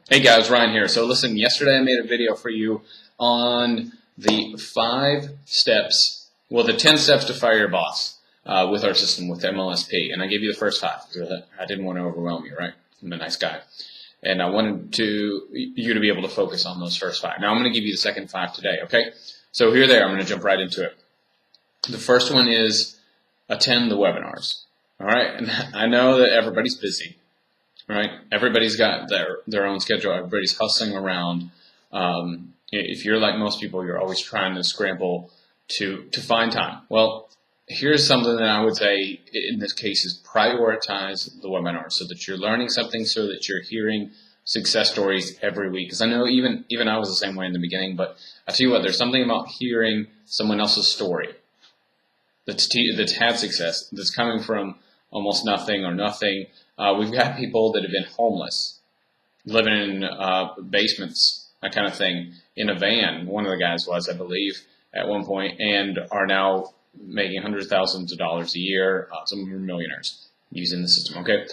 Hey guys, Ryan here. So listen, yesterday I made a video for you on the 5 steps, well, the 10 steps to fire your boss with our system, with MLSP. And I gave you the first 5 because I didn't want to overwhelm you, right? I'm a nice guy. And I wanted you to be able to focus on those first 5. Now I'm going to give you the second 5 today, okay? So here they are. I'm going to jump right into it. The first one is attend the webinars. All right? And I know that everybody's busy. Right? Everybody's got their own schedule. Everybody's hustling around. If you're like most people, you're always trying to scramble to find time. Well, here's something that I would say in this case is prioritize the webinar so that you're learning something, so that you're hearing success stories every week. Because I know even I was the same way in the beginning, but I tell you what, there's something about hearing someone else's story that's had success, that's coming from almost nothing or nothing. We've got people that have been homeless, living in basements, that kind of thing, in a van. One of the guys was, I believe, at one point, and are now making hundreds of thousands of dollars a year. Some of them are millionaires using the system. Okay,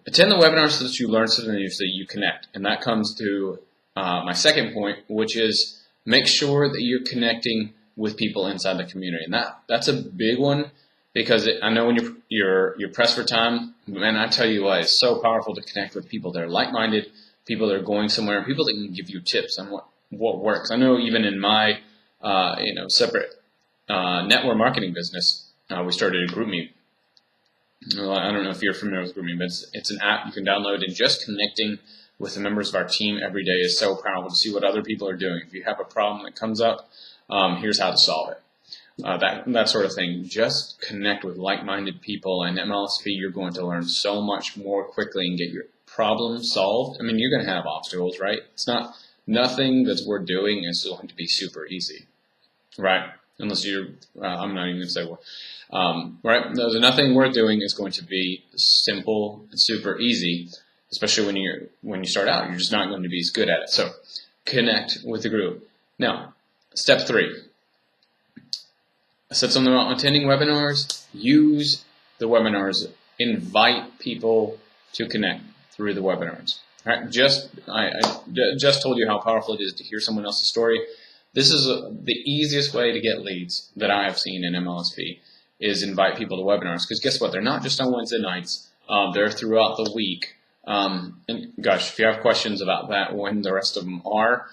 attend the webinar so that you learn something new, so that you connect. And that comes to my second point, which is make sure that you're connecting with people inside the community, and that's a big one. Because I know when you're pressed for time, man, I tell you what, it's so powerful to connect with people that are like-minded, people that are going somewhere, people that can give you tips on what works. I know even in my separate network marketing business, we started a GroupMe. I don't know if you're familiar with GroupMe, but it's an app you can download, and just connecting with the members of our team every day is so powerful to see what other people are doing. If you have a problem that comes up, here's how to solve it. That sort of thing. Just connect with like-minded people, and MLSP, you're going to learn so much more quickly and get your problem solved. I mean, you're going to have obstacles, right? Nothing that's worth doing is going to be super easy, right? Unless you're, I'm not even going to say what, right? There's nothing worth doing is going to be simple and super easy, especially when you start out. You're just not going to be as good at it. So connect with the group. Now, step 3. I said something about attending webinars. Use the webinars. Invite people to connect through the webinars. All right? I just told you how powerful it is to hear someone else's story. This is the easiest way to get leads that I have seen in MLSP is invite people to webinars. Because guess what? They're not just on Wednesday nights. They're throughout the week. And gosh, if you have questions about that, when the rest of them are,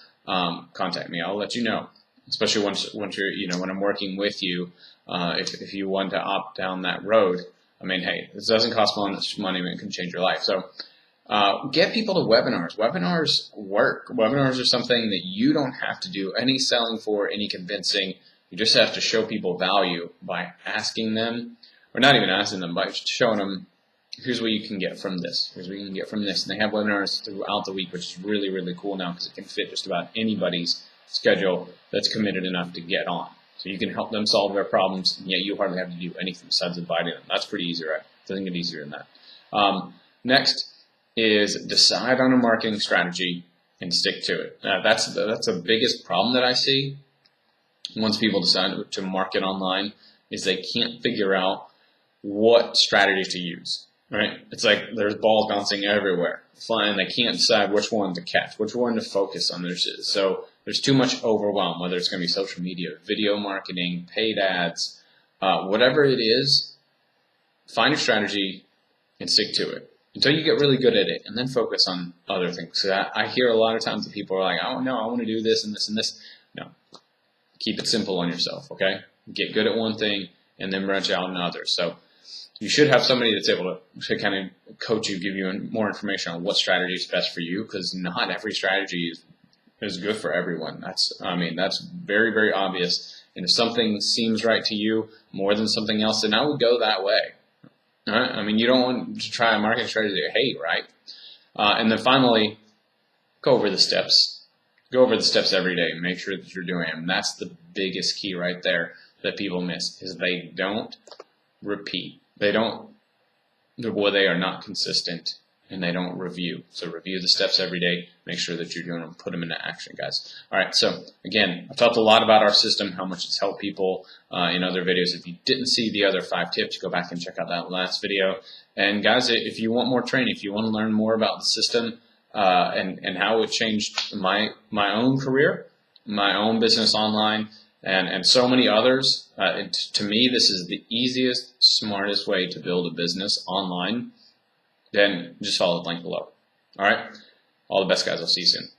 contact me. I'll let you know. Especially once you're, when I'm working with you, if you want to opt down that road, I mean, hey, this doesn't cost much money and it can change your life. So get people to webinars. Webinars work. Webinars are something that you don't have to do any selling for, any convincing. You just have to show people value by asking them, or not even asking them, but showing them, here's what you can get from this. Here's what you can get from this. And they have webinars throughout the week, which is really, really cool now because it can fit just about anybody's schedule that's committed enough to get on. So you can help them solve their problems, and yet you hardly have to do anything besides inviting them. That's pretty easy, right? It doesn't get easier than that. Next is decide on a marketing strategy and stick to it. That's the biggest problem that I see once people decide to market online is they can't figure out what strategy to use. Right? It's like there's balls bouncing everywhere, flying. They can't decide which one to catch, which one to focus on. So there's too much overwhelm, whether it's going to be social media, video marketing, paid ads, whatever it is, find a strategy and stick to it until you get really good at it, and then focus on other things. So I hear a lot of times that people are like, oh, no, I want to do this and this and this. No, keep it simple on yourself, okay? Get good at one thing and then branch out on others. So you should have somebody that's able to kind of coach you, give you more information on what strategy is best for you, because not every strategy is good for everyone. That's very, very obvious. And if something seems right to you more than something else, then I would go that way. All right? I mean, you don't want to try a marketing strategy that you hate, right? And then finally, go over the steps. Go over the steps every day and make sure that you're doing them. That's the biggest key right there that people miss, is they don't repeat. They are not consistent, and they don't review. So review the steps every day. Make sure that you're doing them. Put them into action, guys. All right. So again, I've talked a lot about our system, how much it's helped people in other videos. If you didn't see the other 5 tips, go back and check out that last video. And guys, if you want more training, if you want to learn more about the system, and how it changed my own career, my own business online, and so many others. To me, this is the easiest, smartest way to build a business online. Then just follow the link below. All right. All the best, guys. I'll see you soon.